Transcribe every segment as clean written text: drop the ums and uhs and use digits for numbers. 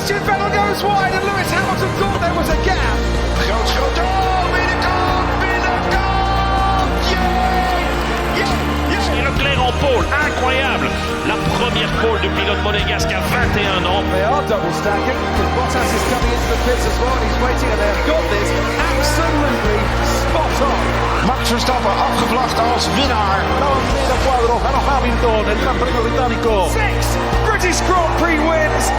Sebastian Vettel goes wide and Lewis Hamilton thought there was a gap. Groot schot, Et Leclerc en pôle, incroyable. La première pôle du pilote monégasque à 21 ans. They are double stacking because Bottas is coming into the pits as well. He's waiting and they've got this absolutely spot on. Max Verstappen afgevlagd als winnaar. Medio cuadro, ganó Hamilton, el Gran Premio Británico. 6 British Grand Prix wins.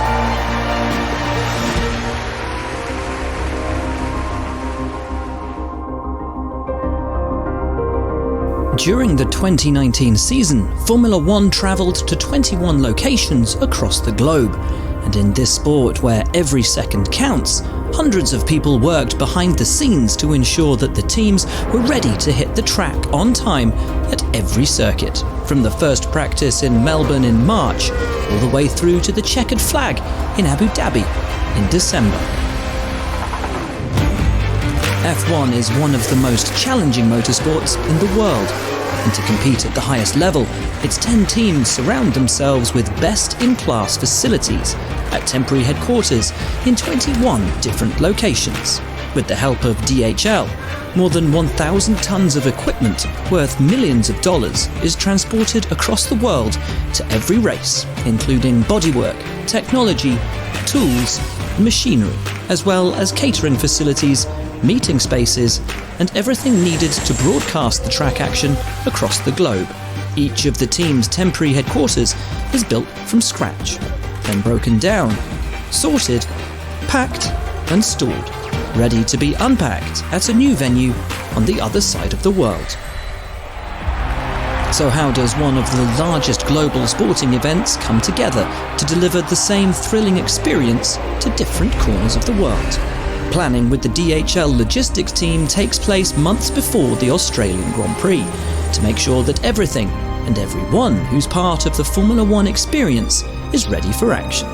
During the 2019 season, Formula One travelled to 21 locations across the globe. And in this sport where every second counts, hundreds of people worked behind the scenes to ensure that the teams were ready to hit the track on time at every circuit. From the first practice in Melbourne in March, all the way through to the checkered flag in Abu Dhabi in December. F1 is one of the most challenging motorsports in the world, and to compete at the highest level, its 10 teams surround themselves with best-in-class facilities at temporary headquarters in 21 different locations. With the help of DHL, more than 1,000 tons of equipment worth millions of dollars is transported across the world to every race, including bodywork, technology, tools, machinery, as well as catering facilities, meeting spaces, and everything needed to broadcast the track action across the globe. Each of the team's temporary headquarters is built from scratch, then broken down, sorted, packed, and stored, ready to be unpacked at a new venue on the other side of the world. So how does one of the largest global sporting events come together to deliver the same thrilling experience to different corners of the world? Planning with the DHL logistics team takes place months before the Australian Grand Prix to make sure that everything and everyone who's part of the Formula One experience is ready for action.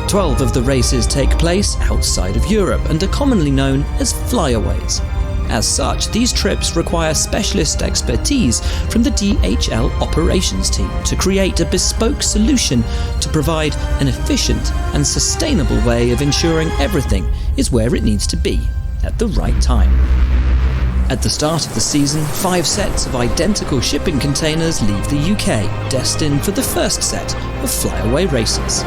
12 of the races take place outside of Europe and are commonly known as flyaways. As such, these trips require specialist expertise from the DHL operations team to create a bespoke solution to provide an efficient and sustainable way of ensuring everything is where it needs to be at the right time. At the start of the season, 5 sets of identical shipping containers leave the UK, destined for the first set of flyaway races.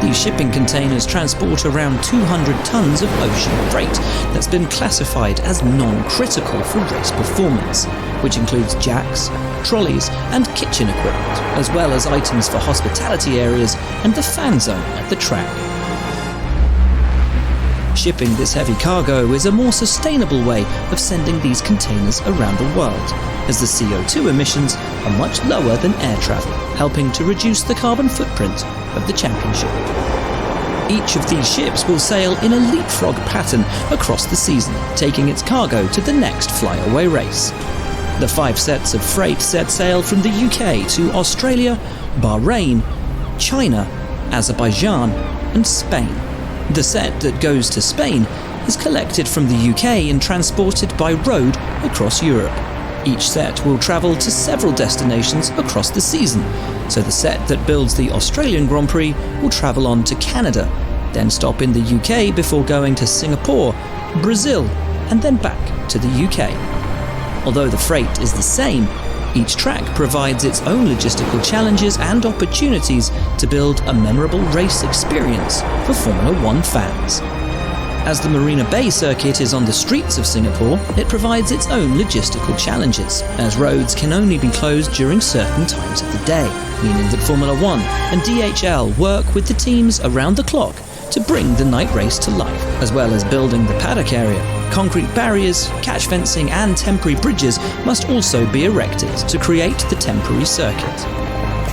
These shipping containers transport around 200 tons of ocean freight that's been classified as non-critical for race performance, which includes jacks, trolleys, and kitchen equipment, as well as items for hospitality areas and the fan zone at the track. Shipping this heavy cargo is a more sustainable way of sending these containers around the world, as the CO2 emissions are much lower than air travel, helping to reduce the carbon footprint of the championship. Each of these ships will sail in a leapfrog pattern across the season, taking its cargo to the next flyaway race. The 5 sets of freight set sail from the UK to Australia, Bahrain, China, Azerbaijan, and Spain. The set that goes to Spain is collected from the UK and transported by road across Europe. Each set will travel to several destinations across the season, so the set that builds the Australian Grand Prix will travel on to Canada, then stop in the UK before going to Singapore, Brazil, and then back to the UK. Although the freight is the same, each track provides its own logistical challenges and opportunities to build a memorable race experience for Formula One fans. As the Marina Bay circuit is on the streets of Singapore, it provides its own logistical challenges, as roads can only be closed during certain times of the day, meaning that Formula One and DHL work with the teams around the clock to bring the night race to life, as well as building the paddock area. Concrete barriers, catch fencing and temporary bridges must also be erected to create the temporary circuit.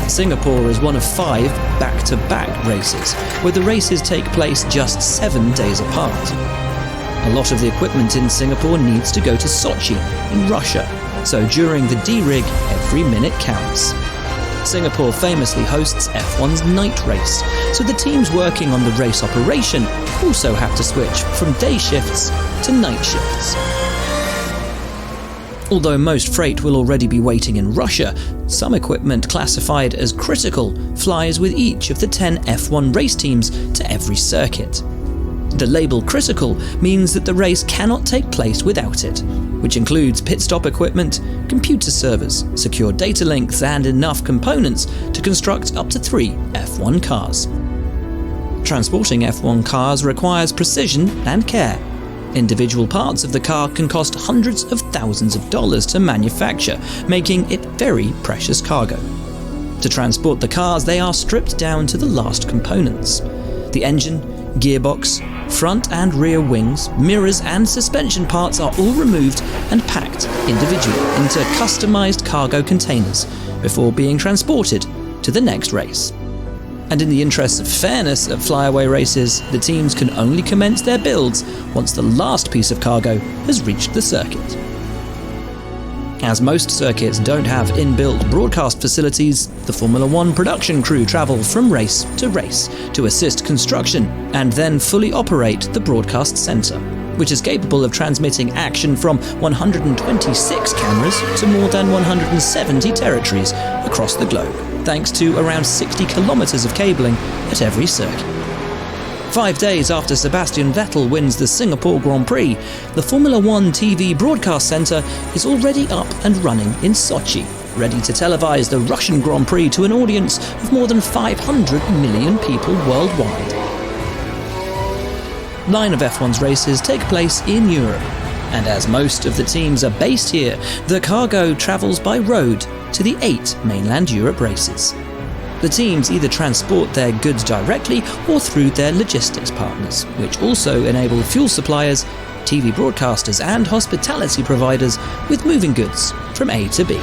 Singapore is one of 5 back-to-back races, where the races take place just 7 days apart. A lot of the equipment in Singapore needs to go to Sochi in Russia, so during the D-Rig, every minute counts. Singapore famously hosts F1's night race, so the teams working on the race operation also have to switch from day shifts to night shifts. Although most freight will already be waiting in Russia, some equipment classified as critical flies with each of the 10 F1 race teams to every circuit. The label critical means that the race cannot take place without it, which includes pit stop equipment, computer servers, secure data links, and enough components to construct up to 3 F1 cars. Transporting F1 cars requires precision and care. Individual parts of the car can cost hundreds of thousands of dollars to manufacture, making it very precious cargo. To transport the cars, they are stripped down to the last components. The engine, gearbox, front and rear wings, mirrors and suspension parts are all removed and packed individually into customised cargo containers before being transported to the next race. And in the interests of fairness at flyaway races, the teams can only commence their builds once the last piece of cargo has reached the circuit. As most circuits don't have inbuilt broadcast facilities, the Formula One production crew travel from race to assist construction and then fully operate the broadcast centre, which is capable of transmitting action from 126 cameras to more than 170 territories across the globe, thanks to around 60 kilometres of cabling at every circuit. 5 days after Sebastian Vettel wins the Singapore Grand Prix, the Formula One TV broadcast centre is already up and running in Sochi, ready to televise the Russian Grand Prix to an audience of more than 500 million people worldwide. 9 of F1's races take place in Europe, and as most of the teams are based here, the cargo travels by road to the 8 mainland Europe races. The teams either transport their goods directly or through their logistics partners, which also enable fuel suppliers, TV broadcasters and hospitality providers with moving goods from A to B.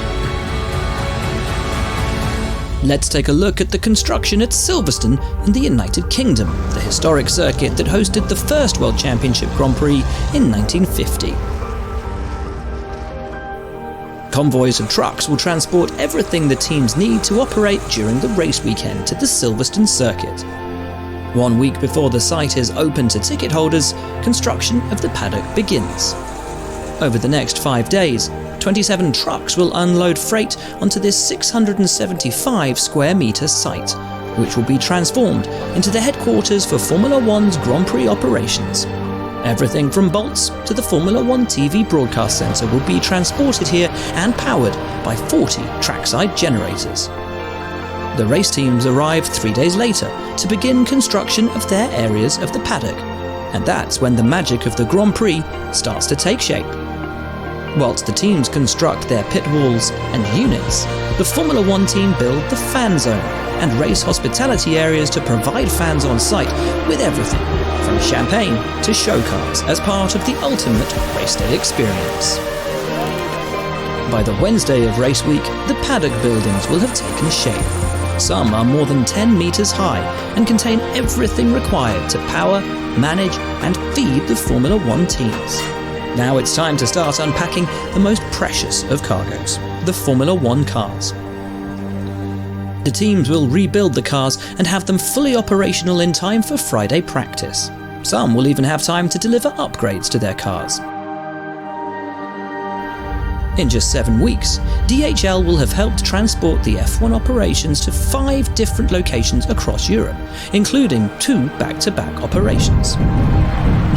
Let's take a look at the construction at Silverstone in the United Kingdom, the historic circuit that hosted the first World Championship Grand Prix in 1950. Convoys of trucks will transport everything the teams need to operate during the race weekend to the Silverstone circuit. 1 week before the site is open to ticket holders, construction of the paddock begins. Over the next 5 days, 27 trucks will unload freight onto this 675 square metre site, which will be transformed into the headquarters for Formula One's Grand Prix operations. Everything from bolts to the Formula One TV broadcast centre will be transported here and powered by 40 trackside generators. The race teams arrive 3 days later to begin construction of their areas of the paddock, and that's when the magic of the Grand Prix starts to take shape. Whilst the teams construct their pit walls and units, the Formula One team build the fan zone and race hospitality areas to provide fans on site with everything from champagne to show cars as part of the ultimate race day experience. By the Wednesday of race week, the paddock buildings will have taken shape. Some are more than 10 metres high and contain everything required to power, manage and feed the Formula One teams. Now it's time to start unpacking the most precious of cargoes, the Formula One cars. The teams will rebuild the cars and have them fully operational in time for Friday practice. Some will even have time to deliver upgrades to their cars. In just 7 weeks, DHL will have helped transport the F1 operations to 5 different locations across Europe, including 2 back-to-back operations.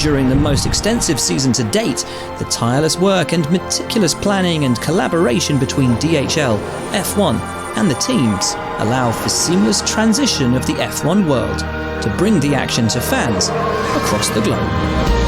During the most extensive season to date, the tireless work and meticulous planning and collaboration between DHL, F1 and the teams allow for seamless transition of the F1 world to bring the action to fans across the globe.